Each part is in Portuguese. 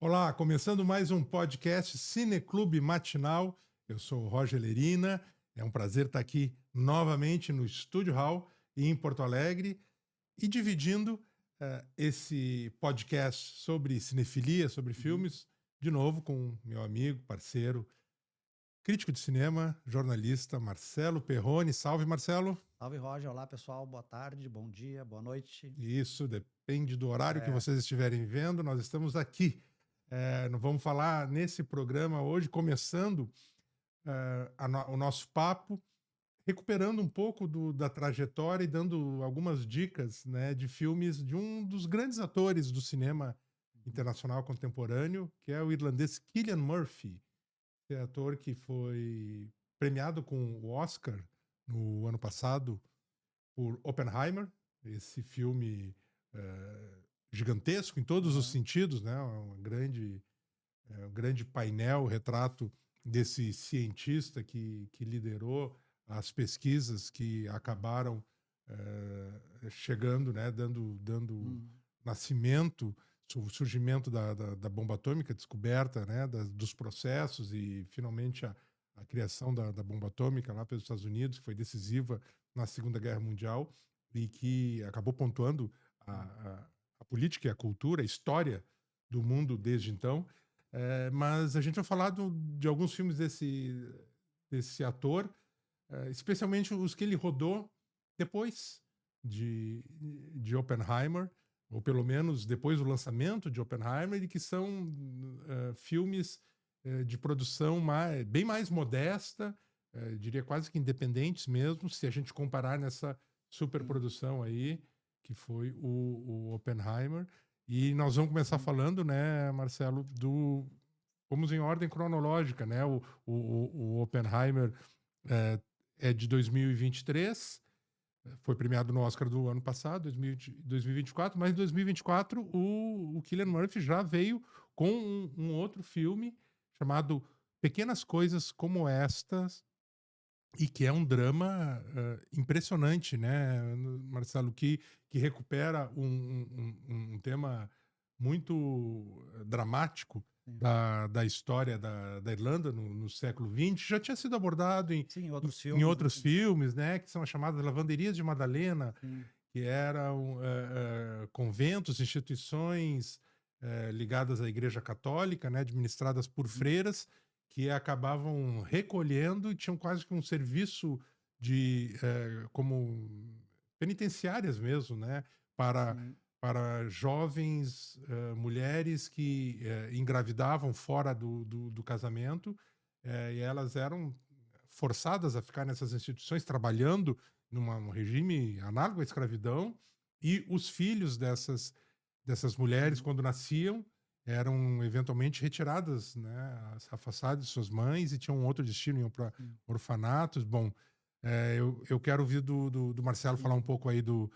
Olá, começando mais um podcast Cineclube Matinal. Eu sou o Roger Lerina. É um prazer estar aqui novamente no Estúdio Hall e em Porto Alegre e dividindo esse podcast sobre cinefilia, sobre Uhum. filmes, de novo com meu amigo, parceiro, crítico de cinema, jornalista Marcelo Perrone. Salve, Marcelo. Salve, Roger. Olá, pessoal. Boa tarde, bom dia, boa noite. Isso depende do horário que É, vocês estiverem vendo. Nós estamos aqui. Nós vamos falar nesse programa hoje, começando o nosso papo, recuperando um pouco da trajetória e dando algumas dicas, né, de filmes de um dos grandes atores do cinema uhum. internacional contemporâneo, que é o irlandês Cillian Murphy, que é ator que foi premiado com o Oscar no ano passado por Oppenheimer, esse filme eh, gigantesco em todos os Aham. sentidos, né, um grande painel, retrato desse cientista que liderou as pesquisas que acabaram chegando, né, dando Hum. nascimento, surgimento da bomba atômica, descoberta, né, dos processos e finalmente a criação da bomba atômica lá pelos Estados Unidos, que foi decisiva na Segunda Guerra Mundial e que acabou pontuando a, Hum. a política e a cultura, a história do mundo desde então. Mas a gente vai falar de alguns filmes desse ator, especialmente os que ele rodou depois de, de Oppenheimer, ou pelo menos depois do lançamento de Oppenheimer, e que são filmes de produção bem mais modesta, diria quase que independentes mesmo, se a gente comparar nessa Sim. superprodução aí, que foi o Oppenheimer. E nós vamos começar Hum. falando, né, Marcelo, vamos em ordem cronológica, né? O Oppenheimer é, é de 2023, foi premiado no Oscar do ano passado, 2024, mas em 2024 o Cillian Murphy já veio com um outro filme chamado Pequenas Coisas Como Estas, e que é um drama impressionante, né, Marcelo, que recupera um tema muito dramático Sim. da história da Irlanda no século XX. Já tinha sido abordado Sim, em, outros em filmes, né? outros filmes, né, que são as chamadas Lavanderias de Madalena, Sim. que eram conventos, instituições ligadas à Igreja Católica, né, administradas por Uhum. freiras, que acabavam recolhendo e tinham quase que um serviço como penitenciárias mesmo, né, para, Sim. para jovens mulheres que engravidavam fora do casamento, e elas eram forçadas a ficar nessas instituições trabalhando num regime análogo à escravidão, e os filhos dessas mulheres, Uhum. quando nasciam, eram eventualmente retiradas, né, afastadas de suas mães e tinham um outro destino, iam para Sim. orfanatos. Bom, eu quero ouvir do Marcelo falar um Sim. pouco aí do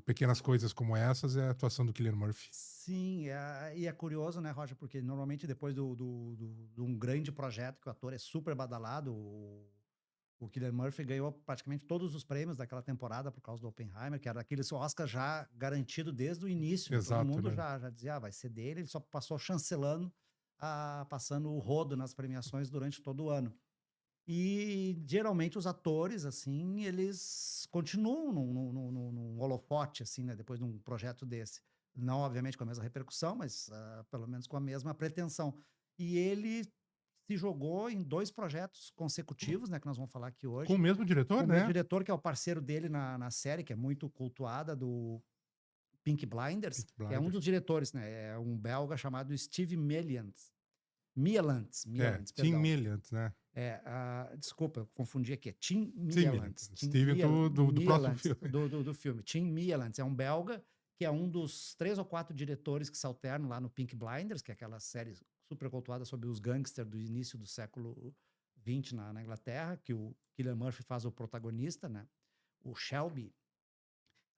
Pequenas Coisas Como Essas, é a atuação do Cillian Murphy. Sim, e é curioso, né, Roger, porque normalmente depois de um grande projeto que o ator é super badalado, o Cillian Murphy ganhou praticamente todos os prêmios daquela temporada por causa do Oppenheimer, que era aquele Oscar já garantido desde o início, né? Todo Exato, mundo né? já dizia, vai ser dele, ele só passou chancelando, passando o rodo nas premiações durante todo o ano. E geralmente os atores, assim, eles continuam num holofote, assim, né, depois de um projeto desse. Não, obviamente, com a mesma repercussão, mas pelo menos com a mesma pretensão. E ele se jogou em 2 projetos consecutivos, né, que nós vamos falar aqui Com o hoje, mesmo com diretor, o mesmo né? diretor, que é o parceiro dele na série, que é muito cultuada, do Pink Blinders, Peaky que é um dos Blinders. diretores, né, é um belga chamado Steve Mielants, Tim perdão. Milliant, né? Desculpa, eu confundi aqui, é Tim Tim Milliant. Mielants, Steven do próximo Mielants, filme. do filme. Tim Mielants é um belga, que é um dos 3 ou 4 diretores que se alternam lá no Pink Blinders, que é aquela série super cultuada sobre os gangsters do início do século XX na Inglaterra, que o Cillian Murphy faz o protagonista, né, o Shelby.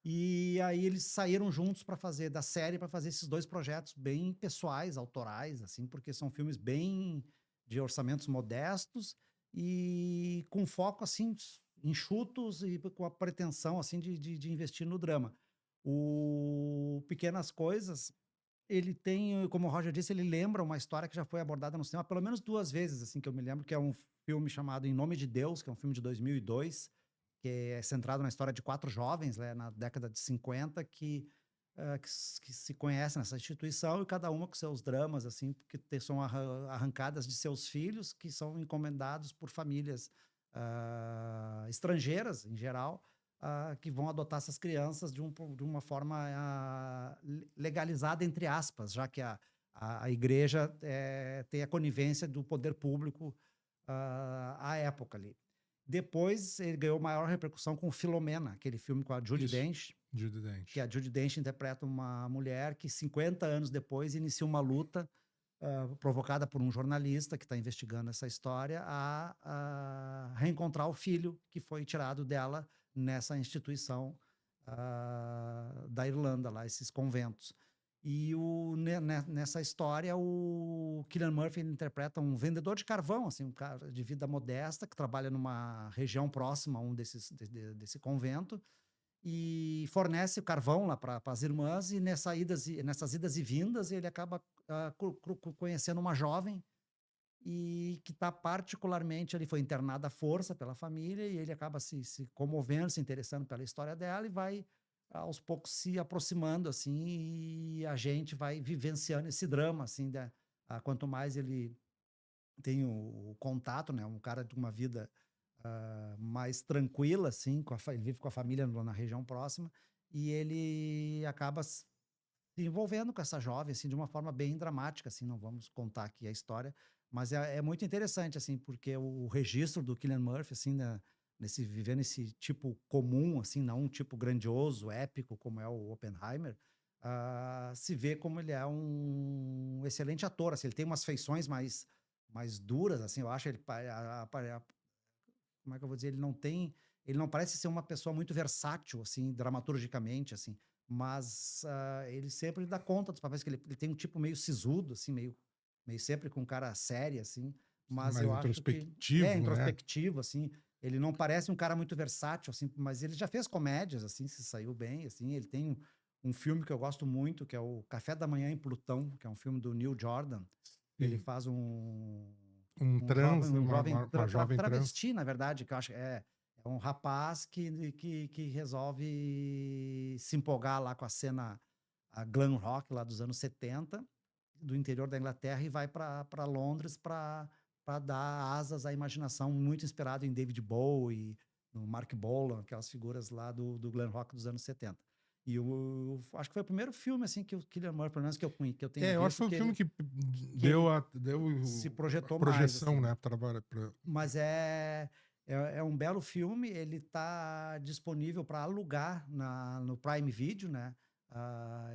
E aí eles saíram juntos para fazer da série, para fazer esses 2 projetos bem pessoais, autorais, assim, porque são filmes bem de orçamentos modestos e com foco, assim, enxutos e com a pretensão, assim, de investir no drama. O Pequenas Coisas, ele tem, como o Roger disse, ele lembra uma história que já foi abordada no cinema pelo menos 2 vezes, assim, que eu me lembro, que é um filme chamado Em Nome de Deus, que é um filme de 2002, que é centrado na história de 4 jovens, né, na década de 50, que se conhecem nessa instituição, e cada uma com seus dramas, assim, porque são arrancadas de seus filhos, que são encomendados por famílias estrangeiras, em geral, que vão adotar essas crianças de uma forma legalizada, entre aspas, já que a igreja tem a conivência do poder público à época ali. Depois ele ganhou maior repercussão com Filomena, aquele filme com a Judi Isso. Dench, Judi Dench. que a Judi Dench interpreta uma mulher que 50 anos depois inicia uma luta provocada por um jornalista que está investigando essa história a reencontrar o filho que foi tirado dela nessa instituição da Irlanda, lá, esses conventos. E nessa história, o Cillian Murphy interpreta um vendedor de carvão, assim, um cara de vida modesta, que trabalha numa região próxima a um desse convento, e fornece o carvão lá para as irmãs, e nessas idas e vindas ele acaba conhecendo uma jovem e que está particularmente, ele foi internada à força pela família, e ele acaba se comovendo, se interessando pela história dela, e vai aos poucos se aproximando, assim, e a gente vai vivenciando esse drama, assim, quanto mais ele tem o contato, né, um cara de uma vida mais tranquila, assim, ele vive com a família na região próxima, e ele acaba se envolvendo com essa jovem, assim, de uma forma bem dramática, assim, não vamos contar aqui a história, mas é muito interessante, assim, porque o registro do Cillian Murphy, assim, viver nesse tipo comum, assim, não um tipo grandioso, épico, como é o Oppenheimer, se vê como ele é um excelente ator, assim, ele tem umas feições mais duras, assim, eu acho ele, como é que eu vou dizer, ele não parece ser uma pessoa muito versátil, assim, dramaturgicamente, assim, mas ele sempre dá conta dos papéis, que ele tem um tipo meio sisudo, assim, meio sempre com cara séria, assim, mas Mais eu acho que introspectivo, assim, ele não parece um cara muito versátil, assim, mas ele já fez comédias, assim, se saiu bem, assim, ele tem um filme que eu gosto muito, que é o Café da Manhã em Plutão, que é um filme do Neil Jordan. Ele faz um jovem travesti, na verdade, que eu acho que é um rapaz que resolve se empolgar lá com a cena glam rock lá dos anos 70, do interior da Inglaterra, e vai para Londres para dar asas à imaginação, muito inspirado em David Bowie, no Mark Bolan, aquelas figuras lá do glam rock dos anos 70. E eu acho que foi o primeiro filme, assim, que o Cillian Murphy, pelo menos que eu tenho visto. Eu acho que foi o filme que deu se projetou a projeção, mais, assim. né? Mas é um belo filme, ele está disponível para alugar no Prime Video, né?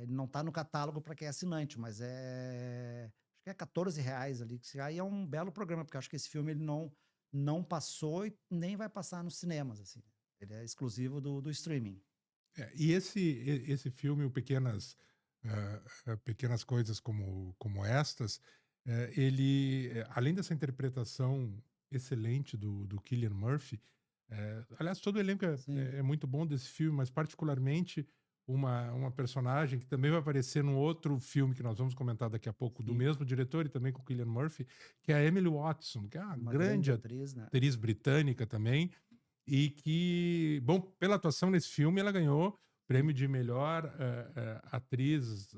Ele não está no catálogo para quem é assinante, mas acho que é R$14 ali. Aí é um belo programa, porque acho que esse filme ele não passou e nem vai passar nos cinemas, assim. Ele é exclusivo do streaming. E esse filme, Pequenas Coisas como Estas, ele, além dessa interpretação excelente do Cillian Murphy, aliás, todo o elenco é muito bom desse filme, mas particularmente uma personagem que também vai aparecer num outro filme que nós vamos comentar daqui a pouco, do mesmo diretor e também com o Cillian Murphy, que é a Emily Watson, que é uma grande atriz, né? Atriz britânica também, e que, bom, pela atuação nesse filme, ela ganhou o prêmio de melhor atriz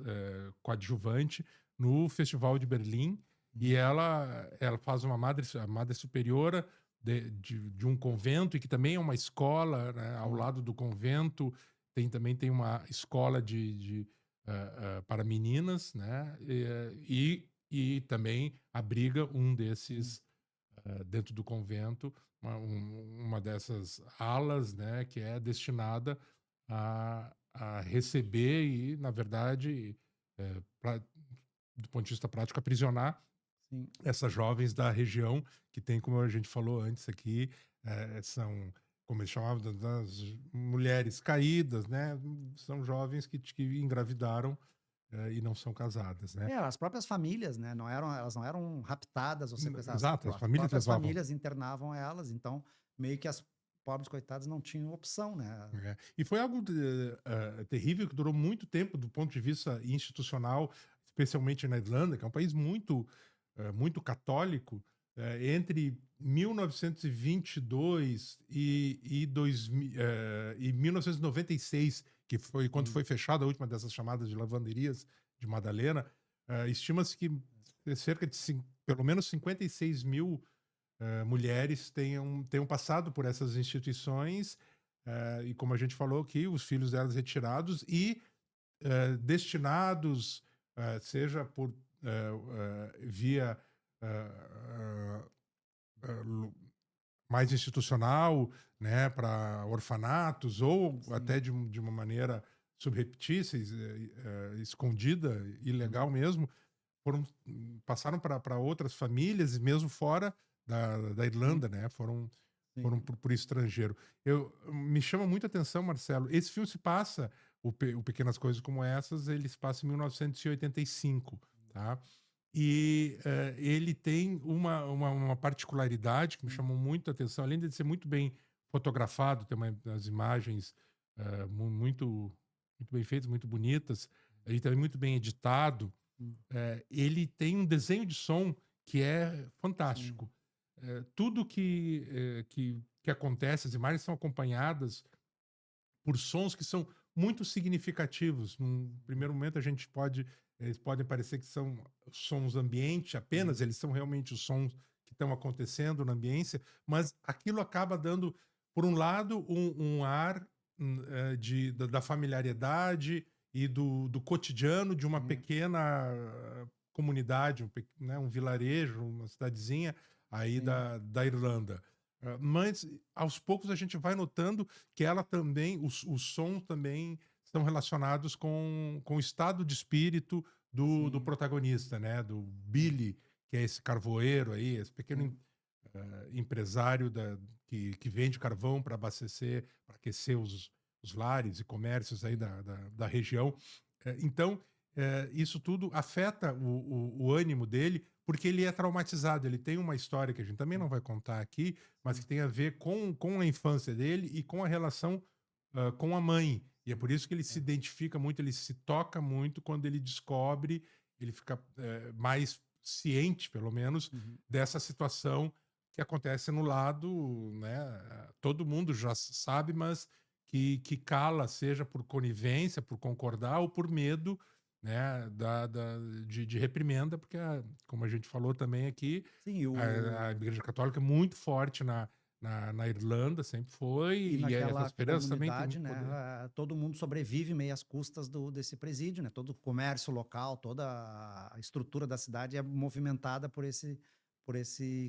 coadjuvante no Festival de Berlim. E ela faz a madre superiora de um convento, e que também é uma escola, né, ao lado do convento. Também tem uma escola para meninas, né, e também abriga um desses dentro do convento, uma dessas alas, né, que é destinada a receber e, na verdade, do ponto de vista prático, aprisionar essas jovens da região, que tem, como a gente falou antes aqui, são, como eles chamavam, das mulheres caídas, né? São jovens que engravidaram e não são casadas, né? As próprias famílias, né? Elas não eram raptadas ou sequestradas. Exato, as próprias famílias internavam elas, então meio que as pobres coitadas não tinham opção, né? E foi algo terrível, que durou muito tempo do ponto de vista institucional, especialmente na Irlanda, que é um país muito católico, entre 1922 e 1996, que foi quando foi fechada a última dessas chamadas de lavanderias de Madalena, estima-se que cerca de pelo menos 56 mil mulheres tenham passado por essas instituições, e como a gente falou aqui, os filhos delas retirados e destinados, seja por via eh, mais institucional, né, para orfanatos, ou até de uma maneira subreptícia, escondida, ilegal mesmo, passaram para outras famílias, e mesmo fora da Irlanda, né? Foram por estrangeiro. Me chama muita atenção, Marcelo. Esse filme se passa, o Pequenas Coisas Como Essas, ele se passa em 1985, tá? E ele tem uma particularidade que me chamou muito a atenção, além de ser muito bem fotografado, tem umas imagens muito bem feitas, muito bonitas, ele também muito bem editado. Ele tem um desenho de som que é fantástico. Tudo que acontece, as imagens são acompanhadas por sons que são muito significativos. Num primeiro momento, eles podem parecer que são sons ambiente apenas, eles são realmente os sons que estão acontecendo na ambiência, mas aquilo acaba dando, por um lado, um ar da familiaridade e do cotidiano de uma pequena comunidade, um vilarejo, uma cidadezinha aí da Irlanda. Mas aos poucos a gente vai notando que ela também, os sons também estão relacionados com o estado de espírito do protagonista, né? Do Billy, que é esse carvoeiro aí, esse pequeno empresário que vende carvão para abastecer, para aquecer os lares e comércios aí da região. Então, isso tudo afeta o ânimo dele, porque ele é traumatizado. Ele tem uma história que a gente também não vai contar aqui, mas que tem a ver com a infância dele e com a relação com a mãe. E é por isso que ele se identifica muito, ele se toca muito quando ele descobre, ele fica mais ciente, pelo menos, dessa situação que acontece no lado, né? Todo mundo já sabe, mas que cala, seja por conivência, por concordar ou por medo, né, de reprimenda, porque, como a gente falou também aqui, a Igreja Católica é muito forte na Irlanda, sempre foi, E e naquela as freiras também têm comunidade, muito né, poder. todo mundo sobrevive meio às custas desse presídio, né? Todo o comércio local, toda a estrutura da cidade é movimentada por esse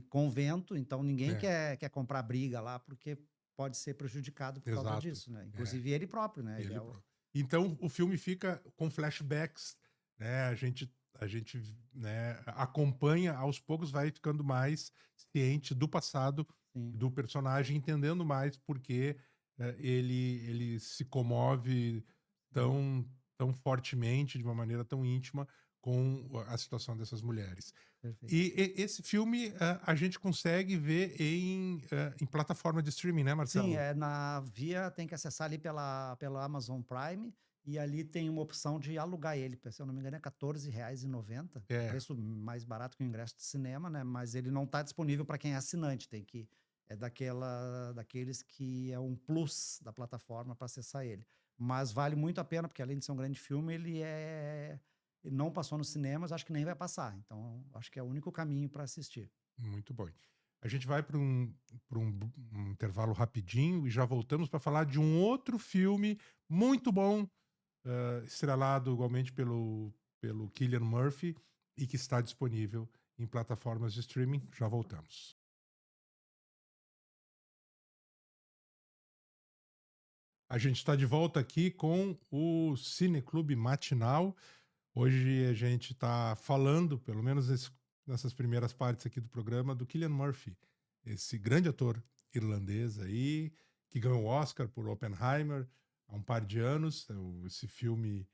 convento, então ninguém É, quer comprar briga lá, porque pode ser prejudicado por causa exato. disso, né? É, Inclusive ele próprio, né? Ele ele é o... próprio. Então, o filme fica com flashbacks, né? A gente, né, acompanha, aos poucos vai ficando mais ciente do passado Sim, do personagem, entendendo mais porque ele se comove tão fortemente, de uma maneira tão íntima, com a situação dessas mulheres. perfeito. E esse filme a gente consegue ver em plataforma de streaming, né, Sim, Marcelo? tem que acessar ali pela Amazon Prime, e ali tem uma opção de alugar ele, se eu não me engano é R$14,90, É, preço mais barato que o ingresso de cinema, né? Mas ele não está disponível para quem é assinante, daqueles que é um plus da plataforma para acessar ele. Mas vale muito a pena, porque além de ser um grande filme, ele não passou nos cinemas, acho que nem vai passar. Então, acho que é o único caminho para assistir. muito bom. A gente vai para um intervalo rapidinho e já voltamos para falar de um outro filme muito bom, estrelado igualmente pelo Cillian Murphy e que está disponível em plataformas de streaming. Já voltamos. A gente está de volta aqui com o Cineclube Matinal. Hoje a gente está falando, pelo menos nessas primeiras partes aqui do programa, do Cillian Murphy, esse grande ator irlandês aí, que ganhou o Oscar por Oppenheimer há um par de anos. Esse filme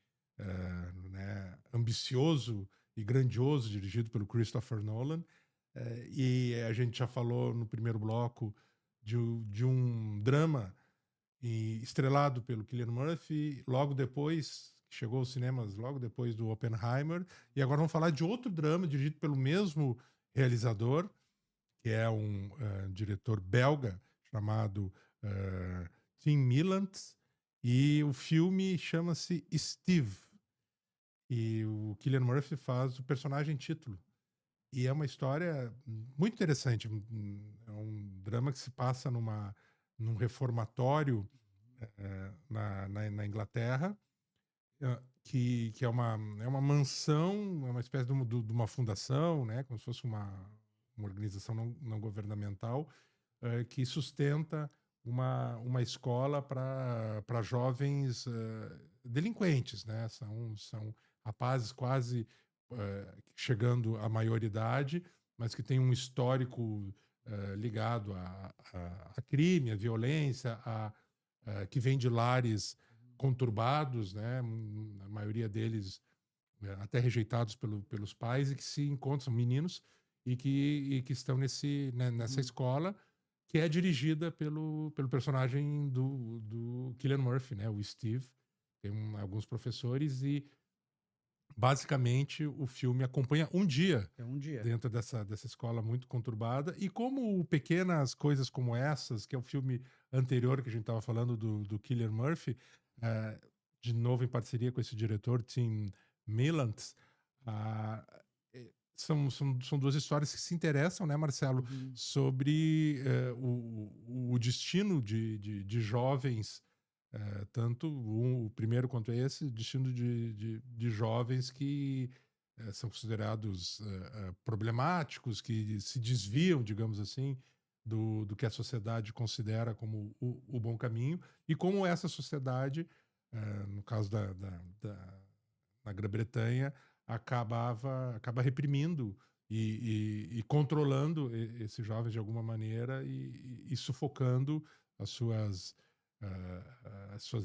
né, ambicioso e grandioso, dirigido pelo Christopher Nolan. E a gente já falou no primeiro bloco de um drama estrelado pelo Cillian Murphy, logo depois que chegou aos cinemas logo depois do Oppenheimer. E agora vamos falar de outro drama dirigido pelo mesmo realizador, que é um diretor belga chamado Tim Milans. E o filme chama-se Steve. E o Cillian Murphy faz o personagem título. E é uma história muito interessante. É um drama que se passa num reformatório na Inglaterra, que é uma mansão, é uma espécie de uma fundação, né, como se fosse uma organização não governamental, que sustenta uma escola para jovens delinquentes, né? São rapazes quase chegando à maioridade, mas que têm um histórico ligado a crime, a violência, que vem de lares conturbados, né? A maioria deles até rejeitados pelos pais, e que se encontram, meninos, e que estão nessa escola, que é dirigida pelo personagem do Cillian Murphy, né? O Steve. Tem alguns professores e basicamente o filme acompanha um dia dentro dessa escola muito conturbada. E como pequenas coisas como essas, que é o filme anterior que a gente estava falando do Cillian Murphy, de novo em parceria com esse diretor, Tim Milans, são duas histórias que se interessam, né, Marcelo, sobre o destino de jovens, tanto o primeiro quanto esse, destino de jovens que são considerados problemáticos, que se desviam, digamos assim, do que a sociedade considera como o bom caminho, e como essa sociedade, no caso na Grã-Bretanha, acaba reprimindo e controlando esses jovens de alguma maneira e sufocando as suas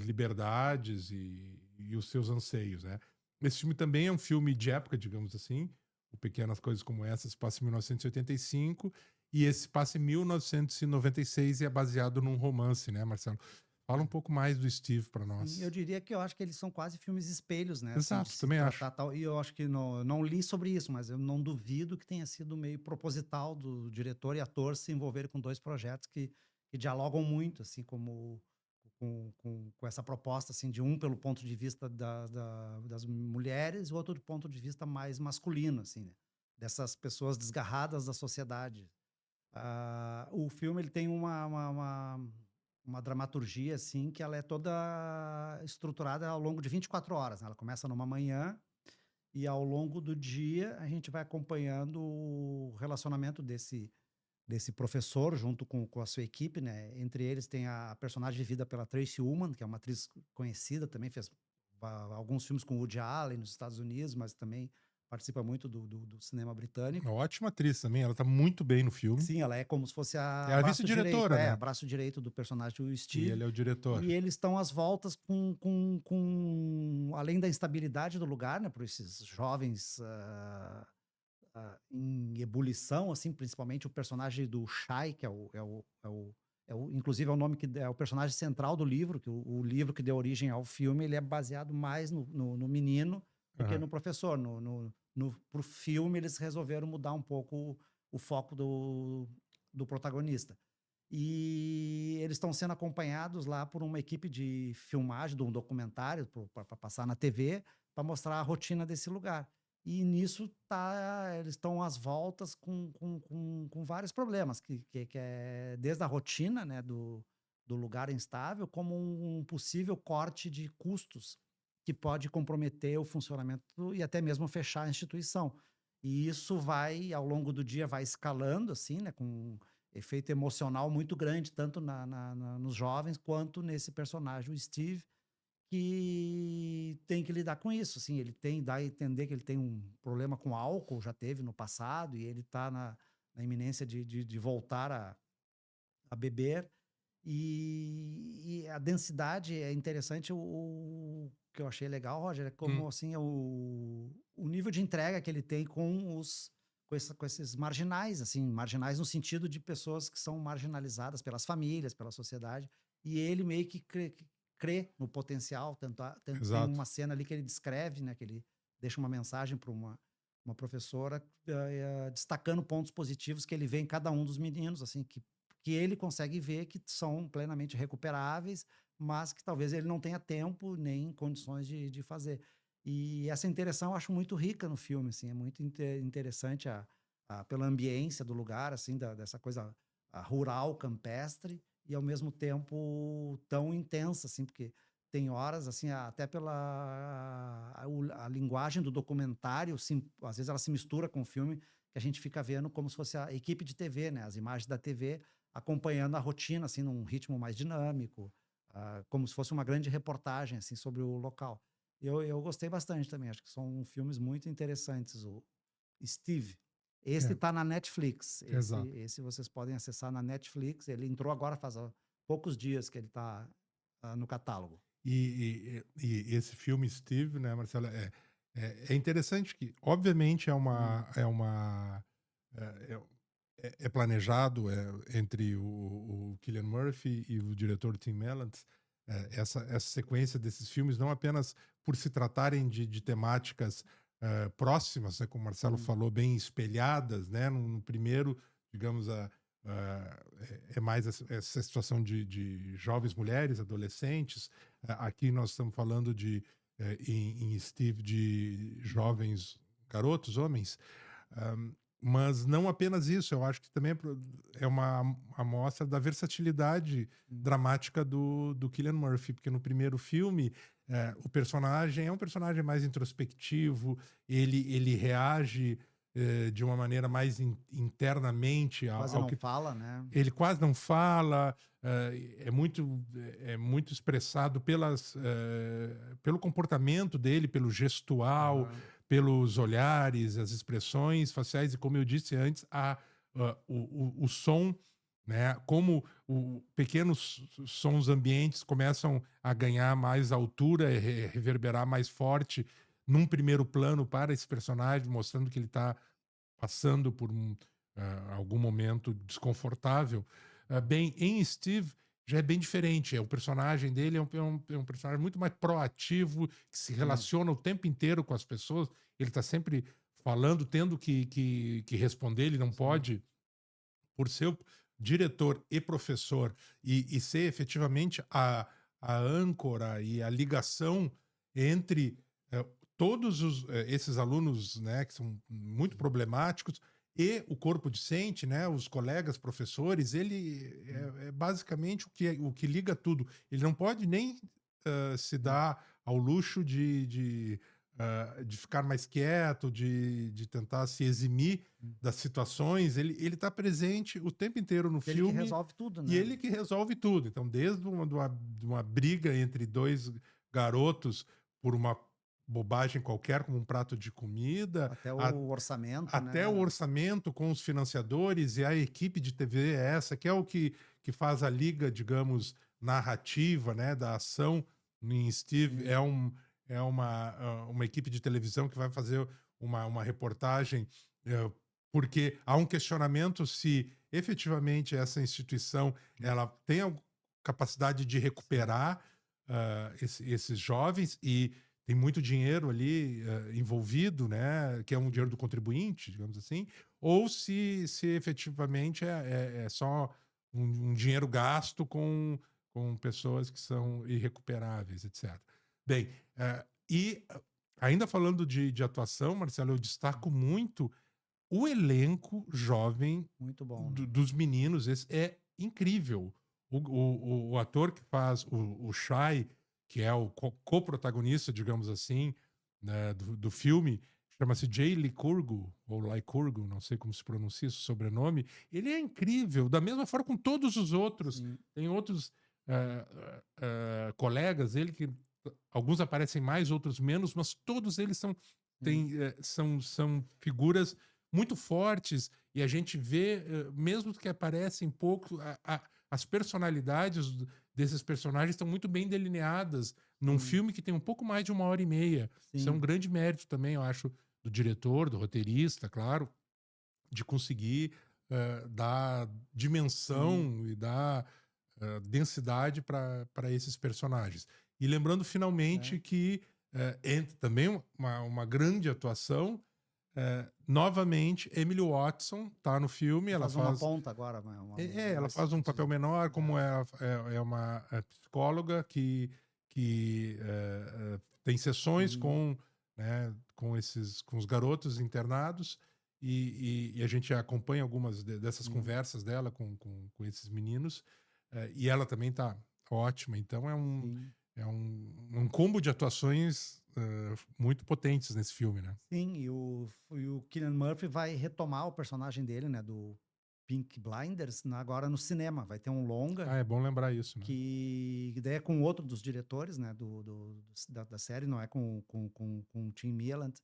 liberdades e os seus anseios, né? Esse filme também é um filme de época, digamos assim. O Pequenas Coisas Como Essas passa em 1985 e esse passa em 1996 e é baseado num romance, né, Marcelo? Fala um pouco mais do Steve para nós. Eu diria que eu acho que eles são quase filmes espelhos, né? Exato, assim, também acho. Tal, e eu acho que não li sobre isso, mas eu não duvido que tenha sido meio proposital do diretor e ator se envolverem com dois projetos que dialogam muito, assim, como com essa proposta, assim, de um pelo ponto de vista das mulheres e o outro do ponto de vista mais masculino, assim, né? Dessas pessoas desgarradas da sociedade. O filme ele tem uma dramaturgia, assim, que ela é toda estruturada ao longo de 24 horas, né? Ela começa numa manhã e ao longo do dia a gente vai acompanhando o relacionamento desse professor junto com a sua equipe, né? Entre eles tem a personagem vivida pela Tracy Ullman, que é uma atriz conhecida, também fez alguns filmes com Woody Allen nos Estados Unidos, mas também participa muito do cinema britânico. Uma ótima atriz também, ela tá muito bem no filme. Sim, ela é como se fosse É a vice-diretora, né? braço direito do personagem do Steve. E ele é o diretor. E eles estão às voltas além da instabilidade do lugar, né? Por esses jovens em ebulição, assim, principalmente o personagem do Shai, que inclusive é o nome que é o personagem central do livro, que o livro que deu origem ao filme, ele é baseado mais no menino do que no professor. Pro filme, eles resolveram mudar um pouco o foco do protagonista. E eles estão sendo acompanhados lá por uma equipe de filmagem de um documentário para passar na TV, para mostrar a rotina desse lugar. E nisso eles estão às voltas com vários problemas, que é desde a rotina, né, do lugar instável, como um possível corte de custos que pode comprometer o funcionamento e até mesmo fechar a instituição. E isso ao longo do dia, vai escalando, assim, né, com um efeito emocional muito grande, tanto nos jovens quanto nesse personagem, o Steve, que tem que lidar com isso, assim, dá a entender que ele tem um problema com álcool, já teve no passado, e ele está na iminência de voltar a beber. E a densidade é interessante. O que eu achei legal, Roger, é como assim, o nível de entrega que ele tem com esses marginais, assim, marginais no sentido de pessoas que são marginalizadas pelas famílias, pela sociedade, e ele meio que crê no potencial. Tem Exato. uma cena ali que ele descreve, né? Que ele deixa uma mensagem para uma professora destacando pontos positivos que ele vê em cada um dos meninos, assim, que ele consegue ver que são plenamente recuperáveis, mas que talvez ele não tenha tempo nem condições de fazer. E essa interação eu acho muito rica no filme, assim, é muito interessante pela ambiência do lugar, assim, dessa coisa rural, campestre, e ao mesmo tempo tão intensa, assim, porque tem horas, assim, até a linguagem do documentário, às vezes ela se mistura com o filme, que a gente fica vendo como se fosse a equipe de TV, né? As imagens da TV acompanhando a rotina, assim, num ritmo mais dinâmico, como se fosse uma grande reportagem, assim, sobre o local. Eu gostei bastante também, acho que são filmes muito interessantes. O Steve, esse É, tá na Netflix, exato. esse vocês podem acessar na Netflix, ele entrou agora faz poucos dias que ele tá no catálogo. E esse filme Steve, né, Marcelo, é interessante que, obviamente, Hum, é, é planejado entre o Cillian Murphy e o diretor Tim Melantz, essa sequência desses filmes, não apenas por se tratarem de temáticas próximas, né, como o Marcelo hum, falou, bem espelhadas, né, no primeiro, digamos, é mais essa situação de jovens mulheres, adolescentes. Aqui nós estamos falando em Steve, de jovens garotos, homens. Mas não apenas isso, eu acho que também é uma amostra da versatilidade hum, dramática do Cillian Murphy, porque no primeiro filme o personagem é um personagem mais introspectivo, ele reage de uma maneira mais internamente quase ao não que fala, né? ele quase não fala, é muito expressado pelo comportamento dele, pelo gestual, Aham, pelos olhares, as expressões faciais, e como eu disse antes, o som, né? Como pequenos sons ambientes começam a ganhar mais altura e reverberar mais forte num primeiro plano para esse personagem, mostrando que ele está passando por algum momento desconfortável. Bem, em Steve já é bem diferente. O personagem dele é um personagem muito mais proativo, que se sim. relaciona o tempo inteiro com as pessoas. Ele está sempre falando, tendo que responder. Ele não Sim. pode, por ser o diretor e professor, e ser efetivamente a âncora e a ligação entre eh, todos esses alunos, né, que são muito problemáticos, e o corpo discente, né, os colegas professores. Ele Hum, é basicamente o que liga tudo. Ele não pode nem se hum, dar ao luxo de ficar mais quieto, de tentar se eximir hum. das situações. Ele está presente o tempo inteiro no Ele que filme, resolve tudo, e né? ele que resolve tudo. Então, desde de uma briga entre dois garotos por uma bobagem qualquer, como um prato de comida, Até a- o orçamento, até o né? orçamento com os financiadores, e a equipe de TV é essa, que é o que faz a liga, digamos, narrativa, né, da ação. Em Steve Sim, uma equipe de televisão que vai fazer uma reportagem, porque há um questionamento se efetivamente essa instituição hum, ela tem a capacidade de sim. recuperar esses jovens, e tem muito dinheiro ali envolvido, né, que é um dinheiro do contribuinte, digamos assim, ou se efetivamente é só um dinheiro gasto com pessoas que são irrecuperáveis, etc. Bem, ainda falando de atuação, Marcelo, eu destaco muito o elenco jovem Muito bom, né? dos meninos. Esse é incrível. O ator que faz o Shai, que é o co-protagonista, digamos assim, né, do filme, chama-se Jay Licurgo, ou Lycurgo, não sei como se pronuncia esse sobrenome. Ele é incrível, da mesma forma com todos os outros. Sim. Tem outros colegas dele que alguns aparecem mais, outros menos, mas todos eles Sim. são figuras muito fortes, e a gente vê, mesmo que aparecem pouco, as personalidades desses personagens estão muito bem delineadas num Sim, filme que tem um pouco mais de 1 hora e meia. Isso é um sim, grande mérito também, eu acho, do diretor, do roteirista, claro, de conseguir dar sim. dimensão e dar densidade para esses personagens. E lembrando finalmente que entra também uma grande atuação. Novamente, Emily Watson tá no filme. Ela Faz uma faz ponta agora. ela faz um papel menor, como é uma psicóloga que tem sessões com, né, com os garotos internados e a gente acompanha algumas dessas conversas dela com esses meninos, e ela também tá ótima. Então é um combo de atuações muito potentes nesse filme, né? Sim, e o Cillian Murphy vai retomar o personagem dele, né, do Pink Blinders, agora no cinema. Vai ter um longa É bom lembrar isso, né? que daí é com outro dos diretores, né, da série, não é com o Tim Mialland.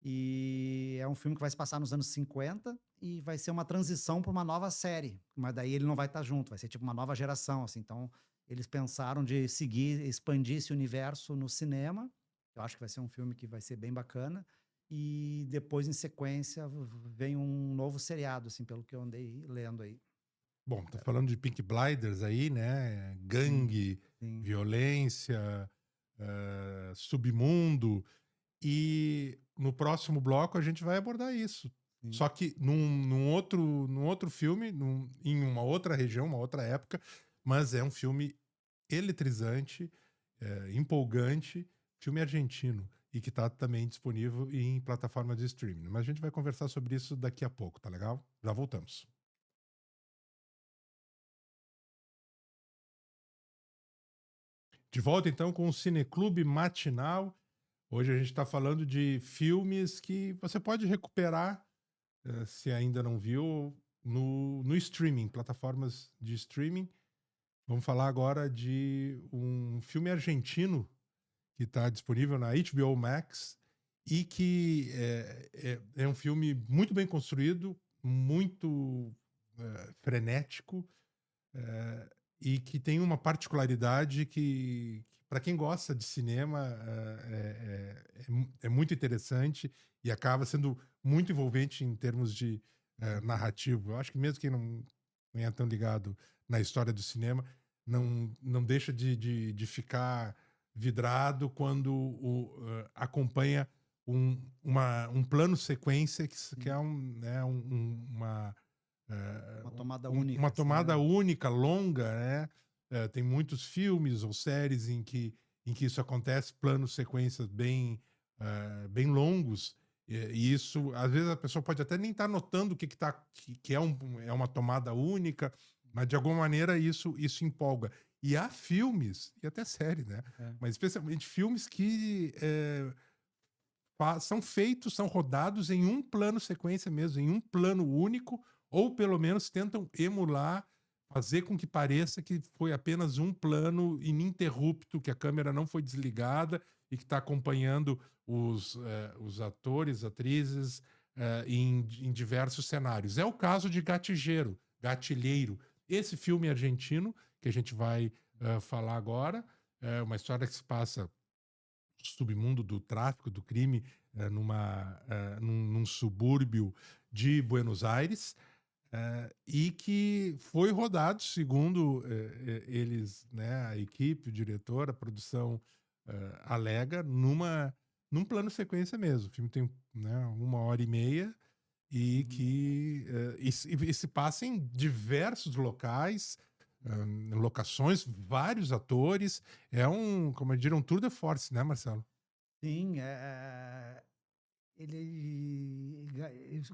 E é um filme que vai se passar nos anos 50 e vai ser uma transição para uma nova série. Mas daí ele não vai estar junto, vai ser tipo uma nova geração, assim. Então, eles pensaram de expandir esse universo no cinema. Eu acho que vai ser um filme que vai ser bem bacana. E depois, em sequência, vem um novo seriado, assim, pelo que eu andei lendo aí. Bom, tá falando de Pink Blinders aí, né? Gangue, Sim. violência, submundo. E no próximo bloco a gente vai abordar isso. Sim. Só que num outro filme, em uma outra região, uma outra época, mas é um filme eletrizante, empolgante, filme argentino, e que está também disponível em plataformas de streaming. Mas a gente vai conversar sobre isso daqui a pouco, tá legal? Já voltamos. De volta então com o Cineclube Matinal. Hoje a gente está falando de filmes que você pode recuperar, se ainda não viu, no streaming, plataformas de streaming. Vamos falar agora de um filme argentino que está disponível na HBO Max e que é um filme muito bem construído, muito frenético, e que tem uma particularidade que para quem gosta de cinema é muito interessante e acaba sendo muito envolvente em termos de narrativo. Eu acho que mesmo quem não é tão ligado na história do cinema não deixa de ficar vidrado quando acompanha um plano sequência que é uma tomada única. Uma assim, tomada né? única, longa, né? Tem muitos filmes ou séries em que isso acontece, planos, sequências bem longos. E isso, às vezes, a pessoa pode até nem estar notando que é uma tomada única, mas de alguma maneira isso empolga. E há filmes, e até séries, né? Mas especialmente filmes que são feitos, são rodados em um plano sequência mesmo, em um plano único, ou pelo menos tentam emular, fazer com que pareça que foi apenas um plano ininterrupto, que a câmera não foi desligada e que está acompanhando os atores, atrizes em diversos cenários. É o caso de Gatilheiro. Esse filme argentino, que a gente vai falar agora, é uma história que se passa submundo do tráfico, do crime, num subúrbio de Buenos Aires, e que foi rodado, segundo eles, né, a equipe, o diretor, a produção alega, num plano sequência mesmo. O filme tem, né, 1h30 e que e se passa em diversos locais, locações, vários atores. É como eu diria, um tour de force, né, Marcelo? Sim,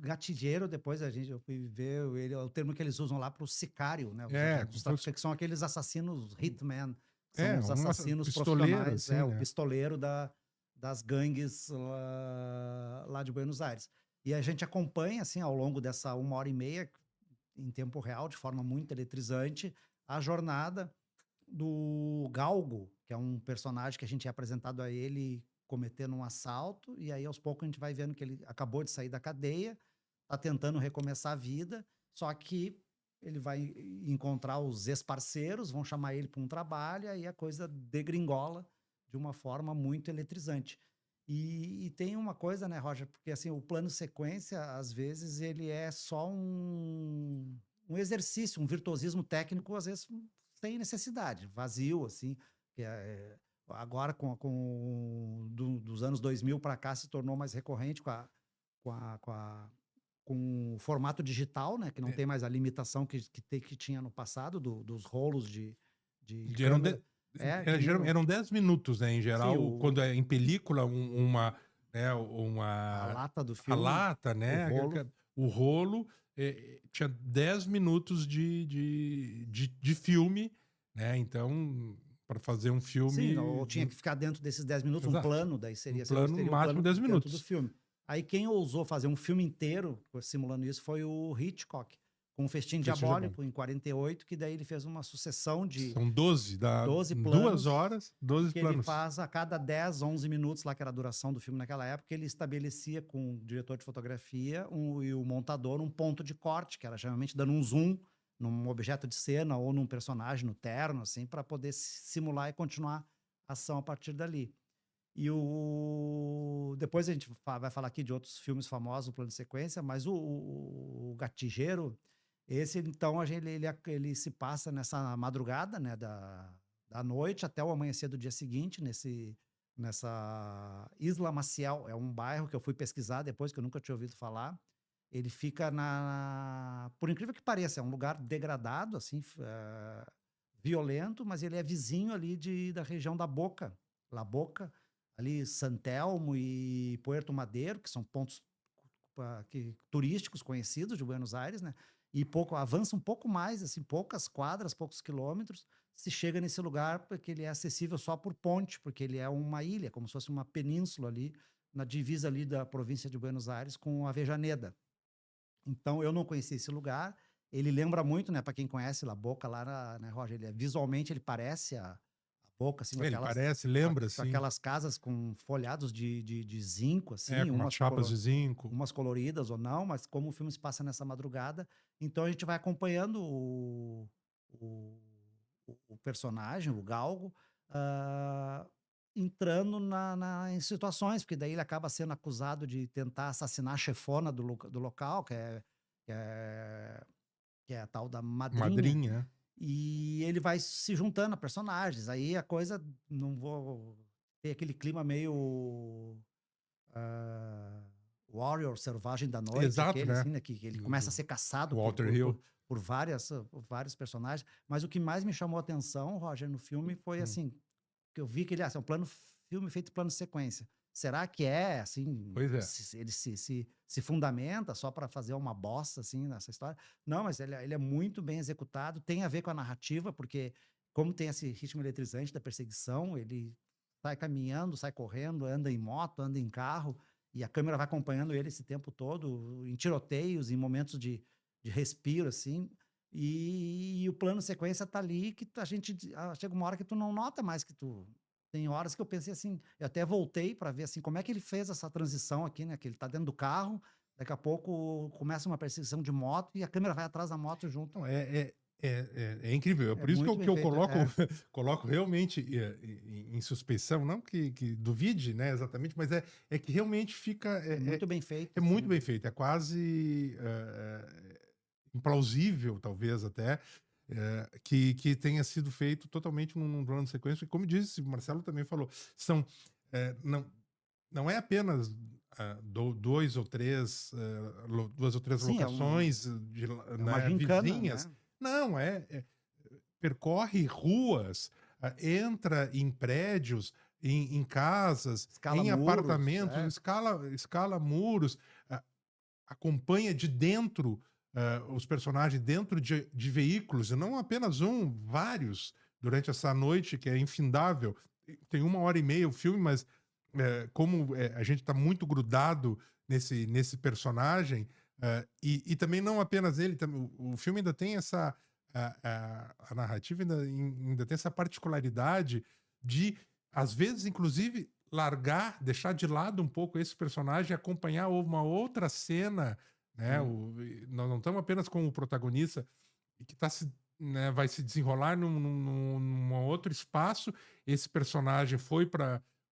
gatilheiro, depois eu fui ver ele, é o termo que eles usam lá para o sicário, né? Os traficantes, que são aqueles assassinos hitman, que são os assassinos pistoleiro, profissionais, assim, o né? pistoleiro das gangues lá de Buenos Aires. E a gente acompanha, assim, ao longo dessa 1h30, em tempo real, de forma muito eletrizante, a jornada do Galgo, que é um personagem que a gente é apresentado a ele cometendo um assalto, e aí aos poucos a gente vai vendo que ele acabou de sair da cadeia, tá tentando recomeçar a vida, só que ele vai encontrar os ex-parceiros, vão chamar ele para um trabalho, e aí a coisa degringola de uma forma muito eletrizante. E tem uma coisa, né, Roger, porque assim, o plano sequência, às vezes, ele é só um exercício, um virtuosismo técnico, às vezes sem necessidade, vazio, assim. Agora, dos anos 2000 para cá, se tornou mais recorrente com com o formato digital, né? Que não tem mais a limitação que tinha no passado, dos rolos de Eram, câmera. eram 10 minutos, né, em geral, Sim, quando é em película, né, a lata do a filme, lata, o né, rolo. o rolo, tinha 10 minutos de filme, né, então, para fazer um Sim, ou filme, tinha que ficar dentro desses 10 minutos, um exato, plano, daí um seria plano, no o máximo plano 10 dentro do minutos. filme. Aí quem ousou fazer um filme inteiro simulando isso foi o Hitchcock, com o Festim Diabólico, em 48, que daí ele fez uma sucessão de São 12, dá 12 2 planos horas, 12 que ele planos. faz a cada 10, 11 minutos, lá que era a duração do filme naquela época, ele estabelecia com o diretor de fotografia e o montador um ponto de corte, que era geralmente dando um zoom num objeto de cena ou num personagem, no terno, assim, para poder simular e continuar a ação a partir dali. Depois a gente vai falar aqui de outros filmes famosos, o plano de sequência, mas o Gatilheiro, esse então ele se passa nessa madrugada, né, da noite até o amanhecer do dia seguinte, nessa Isla Maciel, é um bairro que eu fui pesquisar depois, que eu nunca tinha ouvido falar. Ele fica por incrível que pareça, é um lugar degradado, assim, violento, mas ele é vizinho ali da região da Boca, La Boca, ali San Telmo e Puerto Madeiro, que são pontos turísticos conhecidos de Buenos Aires, né? E avança um pouco mais, assim, poucas quadras, poucos quilômetros, se chega nesse lugar porque ele é acessível só por ponte, porque ele é uma ilha, como se fosse uma península ali, na divisa ali da província de Buenos Aires com Avejaneda. Então, eu não conhecia esse lugar. Ele lembra muito, né, para quem conhece La Boca lá, né, Roger? Visualmente ele parece a Boca, assim, Ele parece, lembra, com assim, aquelas casas com folhados de zinco, assim, com umas chapas de zinco. umas coloridas ou não, mas como o filme se passa nessa madrugada, então a gente vai acompanhando o personagem, o Galgo, entrando em situações, porque daí ele acaba sendo acusado de tentar assassinar a chefona do local, que é, que é a tal da madrinha, Madrinha. e ele vai se juntando a personagens. Aí a coisa, não vou ter aquele clima meio Warrior, Selvagem da Noite, Exato, aquele né? assim, né? Que ele começa a ser caçado Walter Hill. por vários personagens. Mas o que mais me chamou a atenção, Roger, no filme foi assim, que eu vi que ele é um filme feito plano sequência. Será que é assim? Pois é. Ele se fundamenta só para fazer uma bosta assim nessa história? Não, mas ele é muito bem executado. Tem a ver com a narrativa, porque como tem esse ritmo eletrizante da perseguição, ele sai caminhando, sai correndo, anda em moto, anda em carro, e a câmera vai acompanhando ele esse tempo todo, em tiroteios, em momentos de respiro, assim. E o plano sequência tá ali que chega uma hora que tu não nota mais que tu. Tem horas que eu pensei assim, eu até voltei para ver assim como é que ele fez essa transição aqui, né? Que ele tá dentro do carro, daqui a pouco começa uma perseguição de moto e a câmera vai atrás da moto junto. Não, é incrível. É por isso muito que bem eu feito, coloco realmente em suspeição, não que duvide, né, exatamente, mas é que realmente fica. muito bem feito. É Assim, muito bem feito. É quase implausível, talvez até, que tenha sido feito totalmente num plano de sequência. E como disse, o Marcelo também falou, não é apenas duas ou três Sim, locações uma gincana, vizinhas. né? Não, percorre ruas, entra em prédios, em casas, Escala em muros, apartamentos, escala muros, acompanha de dentro os personagens dentro de veículos, e não apenas vários, durante essa noite que é infindável. Tem 1h30 o filme, mas como a gente está muito grudado nesse personagem, e também não apenas ele, o filme ainda tem a narrativa ainda tem essa particularidade de, às vezes, inclusive, deixar de lado um pouco esse personagem e acompanhar uma outra cena, né? Nós não estamos apenas com o protagonista que vai se desenrolar num outro espaço. Esse personagem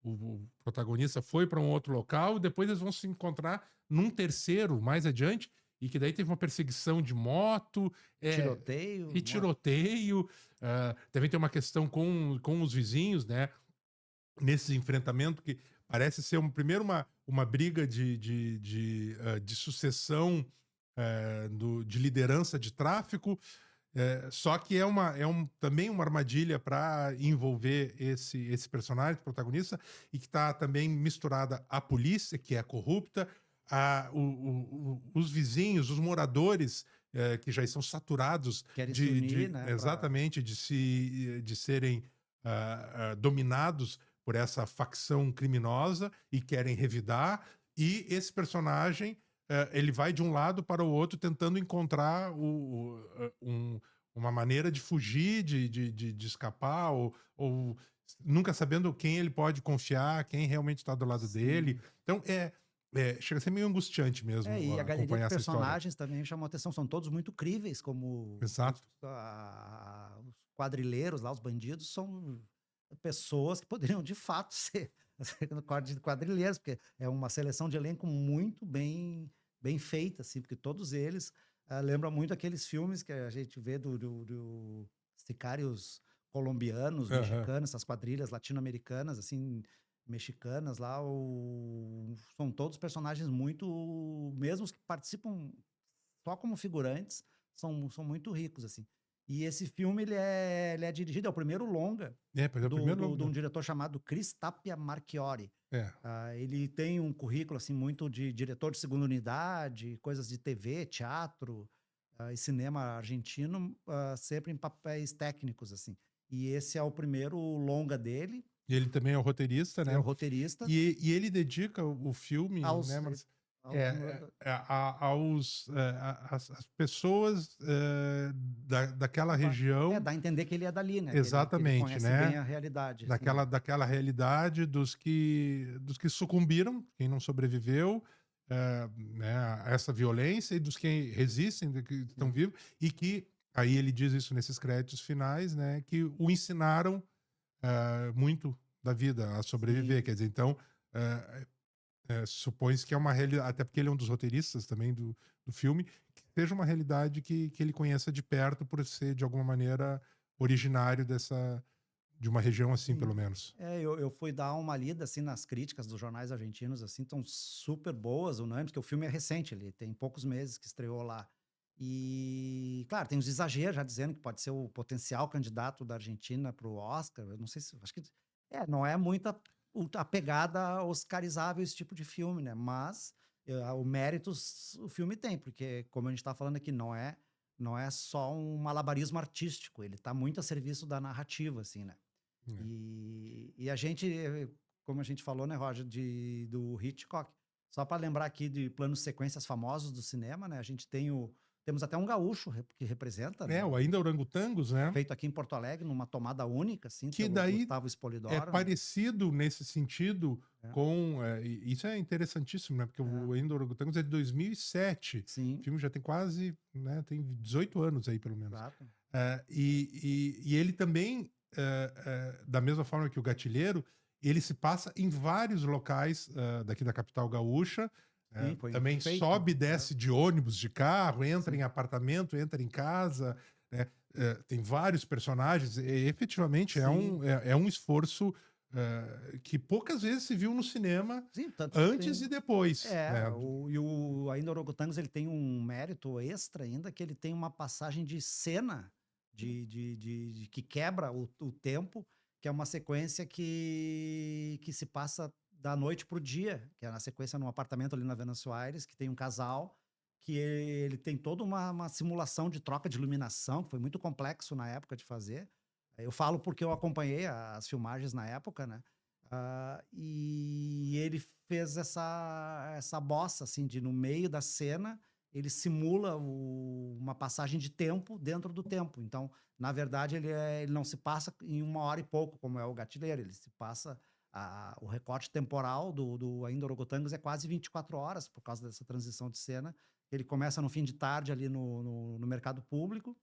o protagonista foi para um outro local, e depois eles vão se encontrar num terceiro mais adiante, e que daí teve uma perseguição de moto, Tiroteio. e tiroteio. Também tem uma questão com os vizinhos, né? Nesses enfrentamentos que parece ser primeiro uma briga de sucessão de liderança de tráfico, só que também uma armadilha para envolver esse personagem, protagonista, e que está também misturada à polícia, que é corrupta, os vizinhos, os moradores, que já estão saturados Querem se unir, né? exatamente de serem dominados por essa facção criminosa e querem revidar. E esse personagem ele vai de um lado para o outro tentando encontrar uma maneira de fugir, de escapar, ou nunca sabendo quem ele pode confiar, quem realmente está do lado dele. Então, chega a ser meio angustiante mesmo E a galeria acompanhar de essa história. personagens também chamou atenção, são todos muito críveis, como Exato. os quadrilheiros lá, os bandidos, são pessoas que poderiam de fato ser quadrilheiros, porque é uma seleção de elenco muito bem feita, assim, porque todos eles lembram muito aqueles filmes que a gente vê do sicários colombianos, mexicanos, essas quadrilhas latino-americanas, assim, mexicanas lá, são todos personagens muito, mesmo os que participam só como figurantes, são muito ricos, assim. E esse filme, ele é dirigido, é o primeiro longa de um diretor chamado Chris Tapia Marchiori. Ele tem um currículo, assim, muito de diretor de segunda unidade, coisas de TV, teatro e cinema argentino, sempre em papéis técnicos, assim. E esse é o primeiro longa dele. E ele também é o roteirista, né? É o roteirista. E ele dedica o filme, né, mas às pessoas daquela região. Dá a entender que ele é dali, né? Exatamente, que ele conhece bem a realidade. Daquela realidade dos que sucumbiram, quem não sobreviveu, né, a essa violência, e dos que resistem, que estão vivos, e que, aí ele diz isso nesses créditos finais, né, que o ensinaram muito da vida a sobreviver. Quer dizer, então supõe-se que é uma realidade, até porque ele é um dos roteiristas também do filme, que seja uma realidade que ele conheça de perto, por ser de alguma maneira originário de uma região assim, pelo menos. Eu fui dar uma lida assim nas críticas dos jornais argentinos, assim, estão super boas, unânimes, porque o filme é recente, ele tem poucos meses que estreou lá. E, claro, tem os exageros já dizendo que pode ser o potencial candidato da Argentina para o Oscar. Eu não sei se. Acho que. Não é muito a pegada oscarizável esse tipo de filme, né? Mas o mérito o filme tem, porque, como a gente está falando aqui, não é só um malabarismo artístico, ele está muito a serviço da narrativa, assim, né? E a gente, como a gente falou, né, Roger, do Hitchcock. Só para lembrar aqui de planos sequências famosos do cinema, né? A gente temos até um gaúcho que representa, né? O Ainda Orangotangos, né? Feito aqui em Porto Alegre, numa tomada única, assim, que pelo daí Gustavo Spolidoro. É parecido nesse sentido com... isso é interessantíssimo, né? Porque o Ainda Orangotangos é de 2007. Sim. O filme já tem quase... né? Tem 18 anos aí, pelo menos. Exato. E ele também, da mesma forma que o Gatilheiro, ele se passa em vários locais daqui da capital gaúcha. Também sobe e desce de ônibus, de carro, entra em apartamento, entra em casa, né? Tem vários personagens. Efetivamente é um esforço que poucas vezes se viu no cinema. Sim, antes e depois. E o Ainda Orangotangos, ele tem um mérito extra ainda, que ele tem uma passagem de cena que quebra o tempo, que é uma sequência que se passa da noite pro dia, que é na sequência num apartamento ali na Venâncio Aires, que tem um casal, que ele tem toda uma simulação de troca de iluminação, que foi muito complexo na época de fazer. Eu falo porque eu acompanhei as filmagens na época, né? E ele fez essa bossa, assim, de no meio da cena, ele simula uma passagem de tempo dentro do tempo. Então, na verdade, ele não se passa em 1 hora e pouco, como é o Gatilheiro, ele se passa... o recorte temporal do Ainda Orangotangos é quase 24 horas, por causa dessa transição de cena. Ele começa no fim de tarde ali no mercado público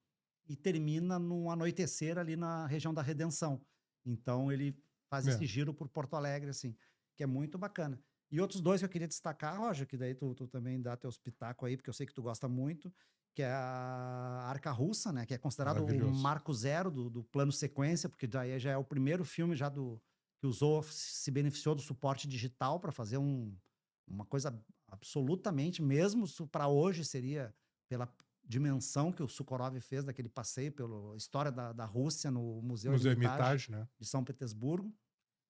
e termina no anoitecer ali na região da Redenção. Então, ele faz esse giro por Porto Alegre, assim, que é muito bacana. E outros dois que eu queria destacar, Roger, que daí tu também dá teus pitacos aí, porque eu sei que tu gosta muito, que é a Arca Russa, né? Que é considerado o marco zero do plano sequência, porque daí já é o primeiro filme já que se beneficiou do suporte digital para fazer uma coisa absolutamente, mesmo para hoje seria pela dimensão que o Sukhorov fez daquele passeio pela história da Rússia no Museu Hermitage, né? de São Petersburgo.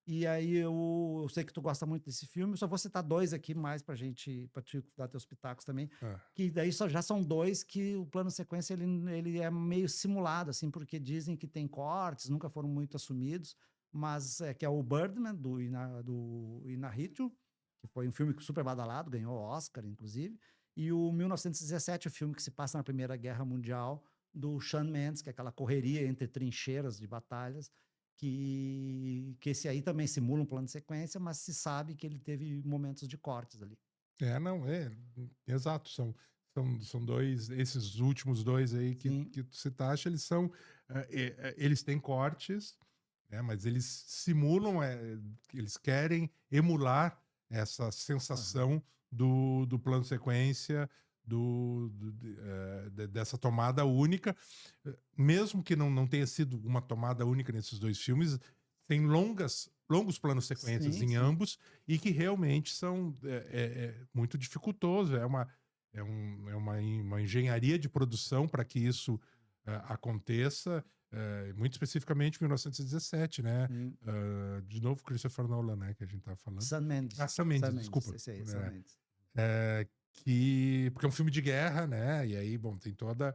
E aí eu sei que tu gosta muito desse filme, eu só vou citar dois aqui mais pra te dar teus pitacos também, que daí já são dois que o plano sequência ele é meio simulado, assim, porque dizem que tem cortes, nunca foram muito assumidos, mas que é o Birdman, do Inarritu, que foi um filme super badalado, ganhou Oscar, inclusive, e o 1917, o filme que se passa na Primeira Guerra Mundial, do Shawn Mendes, que é aquela correria entre trincheiras de batalhas, que esse aí também simula um plano de sequência, mas se sabe que ele teve momentos de cortes ali. Exato, são dois, esses últimos dois aí que tu citaste, eles têm cortes, mas eles simulam, eles querem emular essa sensação do plano sequência, dessa tomada única, mesmo que não tenha sido uma tomada única nesses dois filmes, tem longos planos sequências em ambos, e que realmente são muito dificultoso, é uma engenharia de produção para que isso aconteça, muito especificamente em 1917, né? De novo, Christopher Nolan, né? Que a gente estava falando. Sam Mendes. Sam Mendes, desculpa. Esse aí, Sam Mendes. Porque é um filme de guerra, né? E aí, bom, tem toda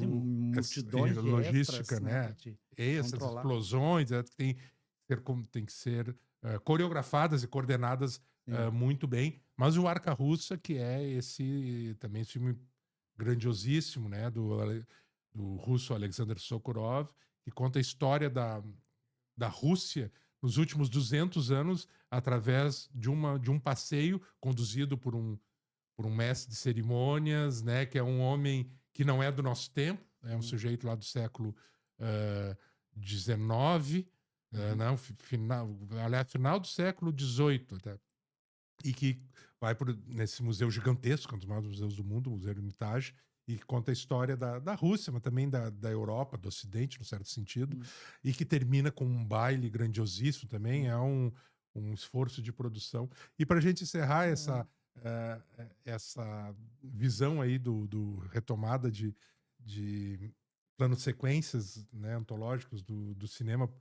multidões de logística, extras, né? Essas explosões tem que ser coreografadas e coordenadas muito bem. Mas o Arca Russa, que é esse filme grandiosíssimo, né? Do russo Alexander Sokurov, que conta a história da Rússia nos últimos 200 anos através de um passeio conduzido por um mestre de cerimônias, né? Que é um homem que não é do nosso tempo, é um sujeito lá do século XIX, final do século XVIII, até. E que vai nesse museu gigantesco, um dos maiores museus do mundo, o Museu Hermitage, e que conta a história da Rússia, mas também da Europa, do Ocidente, no certo sentido, e que termina com um baile grandiosíssimo também, é um esforço de produção. E para a gente encerrar essa visão aí do retomada de planos sequências, né, antológicos do cinema,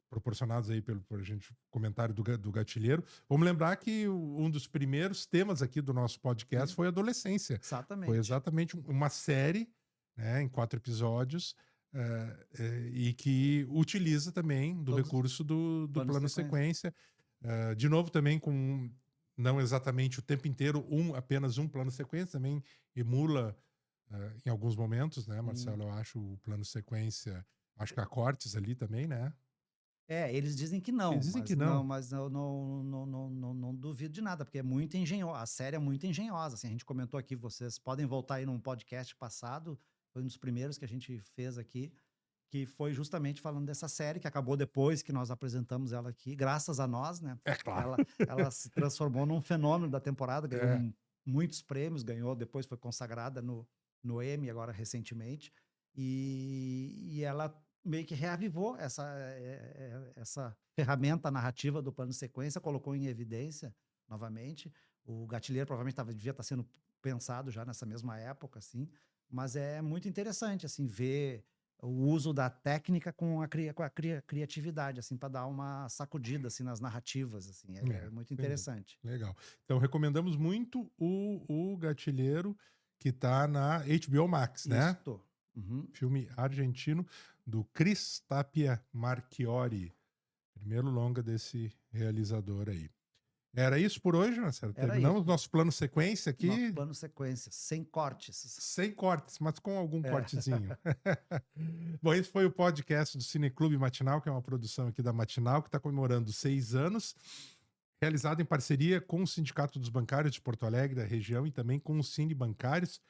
proporcionados aí pelo comentário do Gatilheiro. Vamos lembrar que um dos primeiros temas aqui do nosso podcast foi a adolescência. Exatamente. Foi exatamente uma série, né, em 4 episódios, e que utiliza também do recurso do plano sequência. De novo, também com não exatamente o tempo inteiro apenas um plano sequência, também emula em alguns momentos, né, Marcelo? Eu acho o plano sequência, acho que há cortes ali também, né? Eles dizem que não. Eles dizem que não. Mas eu não duvido de nada, porque é muito engenhosa. A série é muito engenhosa. Assim, a gente comentou aqui, vocês podem voltar aí num podcast passado, foi um dos primeiros que a gente fez aqui, que foi justamente falando dessa série, que acabou depois que nós apresentamos ela aqui, graças a nós, né? É claro. Ela se transformou num fenômeno da temporada, ganhou muitos prêmios, depois foi consagrada no Emmy, agora recentemente, e ela meio que reavivou essa ferramenta narrativa do plano sequência, colocou em evidência novamente. O Gatilheiro provavelmente devia estar sendo pensado já nessa mesma época, assim, mas é muito interessante, assim, ver o uso da técnica com a criatividade, assim, para dar uma sacudida, assim, nas narrativas, assim, é muito interessante. Legal. Então, recomendamos muito o Gatilheiro, que está na HBO Max, né? Isso. Filme argentino do Cris Tapia Marchiori, primeiro longa desse realizador aí. Era isso por hoje, Marcelo? Terminamos nosso plano sequência aqui. Nosso plano sequência, sem cortes. Sem cortes, mas com algum cortezinho. Bom, esse foi o podcast do Cineclube Matinal, que é uma produção aqui da Matinal, que está comemorando 6 anos, realizado em parceria com o Sindicato dos Bancários de Porto Alegre, da região, e também com os Cine Bancários.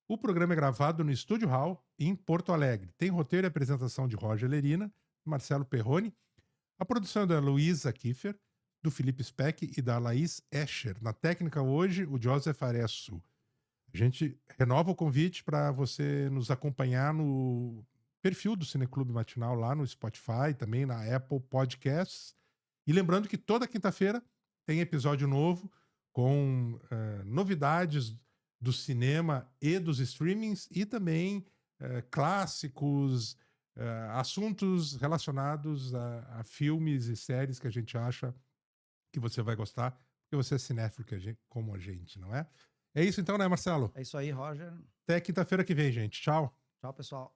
O programa é gravado no Estúdio Hall, em Porto Alegre. Tem roteiro e apresentação de Roger Lerina, Marcelo Perrone. A produção é da Luísa Kiefer. do Felipe Speck e da Laís Escher. Na técnica hoje, o Joseph Aresso. A gente renova o convite para você nos acompanhar no perfil do Cineclube Matinal lá no Spotify, também na Apple Podcasts. E lembrando que toda quinta-feira tem episódio novo com novidades do cinema e dos streamings e também clássicos, assuntos relacionados a filmes e séries que a gente acha que você vai gostar, porque você é cinéfilo como a gente, não é? É isso então, né, Marcelo? É isso aí, Roger. Até quinta-feira que vem, gente. Tchau. Tchau, pessoal.